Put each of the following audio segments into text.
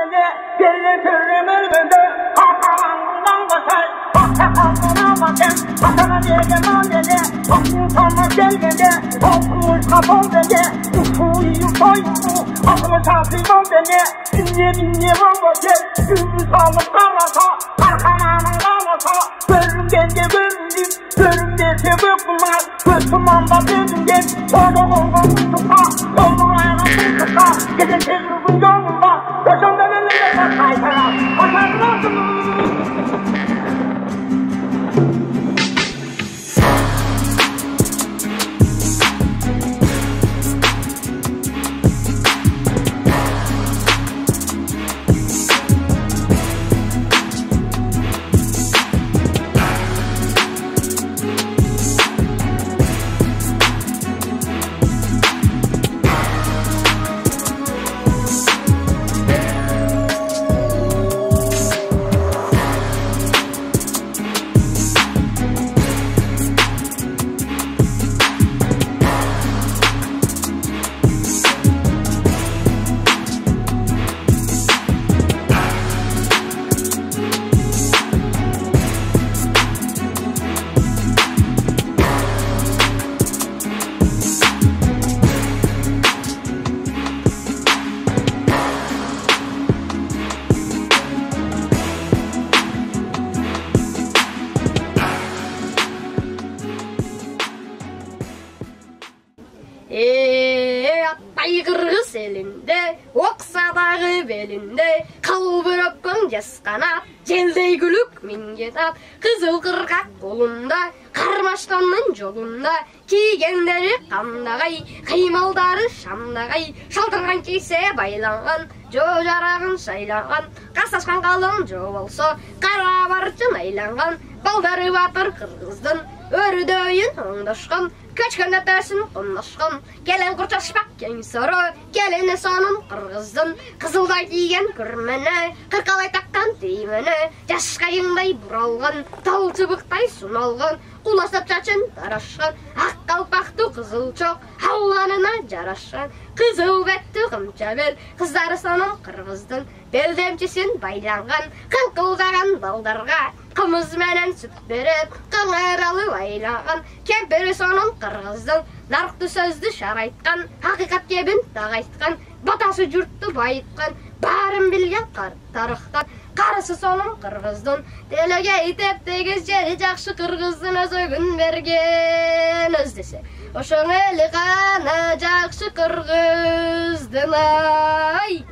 beni geri türlümüldü. Hakkılanından basay, hakkılanından basay. Hakkılan yerden annede, hakkın sana gelmedi. Hakkımız kapol beni, ufu iyi koydu. Hakkımız hafifon beni, binye vambacı. Gümüz alıp karata, hakkılanından basay. Görüngende göründüm, görüngende bıkmaz. Götümanda dönüngen, orada tutar. Yolun ayağını tutar, gidin tezgürün yolunda. Yaşamda önünde kaytara, başarılasın. Atay Kırgız elinde, oksaдағы belinde, kalbırıkkın jaskanat, jeldey gülük mingetat, kızıl kırgak kolunda, karmaşkanın jolunda, kiygендери қандағай, қимылдары шамдағай, шалтырған кейсе байланған, жо жарағын шайланған, қасашқан қалың жо болса, қара барчын айланған, балдары батыр қырғыздың, өрдөйін оңдашқан, көчкөн өтөсүн кондашкан, келен курчашпак кең сору, келени сонун кыргыздын, кызылдай кийген күрмөнө, кыркалай таккан тиймөнө, жаш кайыңдай буралган, тал чыбыктай суналган, кулаштап чачын тарашкан, ак калпактуу кызыл чок, алланына жарашкан, кызыл беттүү кымча бел, кыздары сонун кыргыздын, белдемчесин байланган, кыңкылдаган балдарга, кымыз менен сүт берип, кыңыр алып айланган, кемпири сонун кыргыздын, нарыктуу сөздү шарайткан, акыйкат кебин так айткан, батасы журтту байыткан, баарын билген тарыхтан, карысы сонун кыргыздын, делеге итеп тегиз жери жакшы кыргыздын өзү күн берген өздесе. Ошоң эли гана жакшы кыргыздын ай.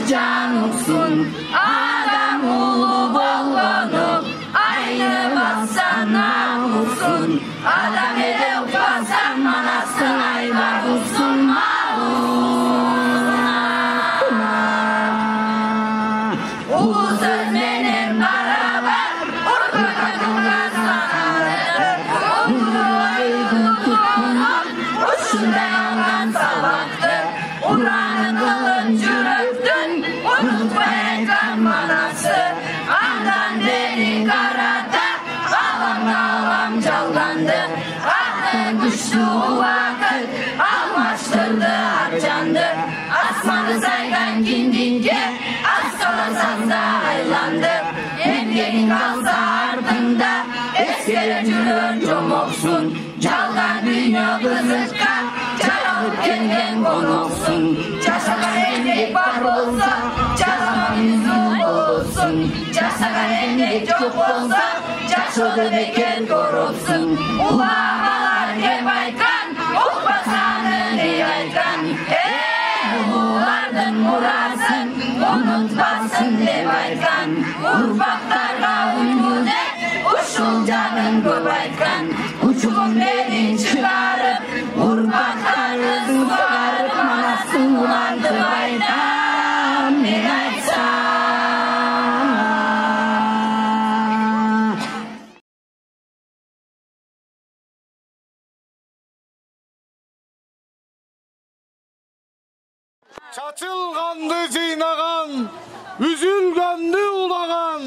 Can olsun, adam ulu bollanıp, aynı basana olsun, adam edip basan manasın aylar olsun mağuna. Ulu söz benim beraber, ortakadınlar sanarır, ulu aydın tutkunan, uçunda yangan salaktır, Uranın kılıncı unutmayacağım manası, andan beni karata, alam çallandı, aklın düştü vakit, almaştırdı harcandı, asmanı saygan gindince, az kalasan da aylandı, emgenin kalsa ardında, eskere cülün çomoksun, çalgan dünya kızışka, çaralıp kengen konoksun, çaşalar emlik var olsa, çaşalar yüzün olsun. olsun. Жасаған еңбек жоқ болса, жашоодо бекер көрөпсүң. Улагалар кеп айткан, укпасаны деп айткан. Улуулардын мурасын унутпасын деп айткан. Урпактарга үлгү деп ушул жагын көп айткан. Учугун белин чыгарып, урпактарын сугарып, мана суулантып айтам, мен айтсам. Çaçılgandı jыйнаган, üzülgändi улagан.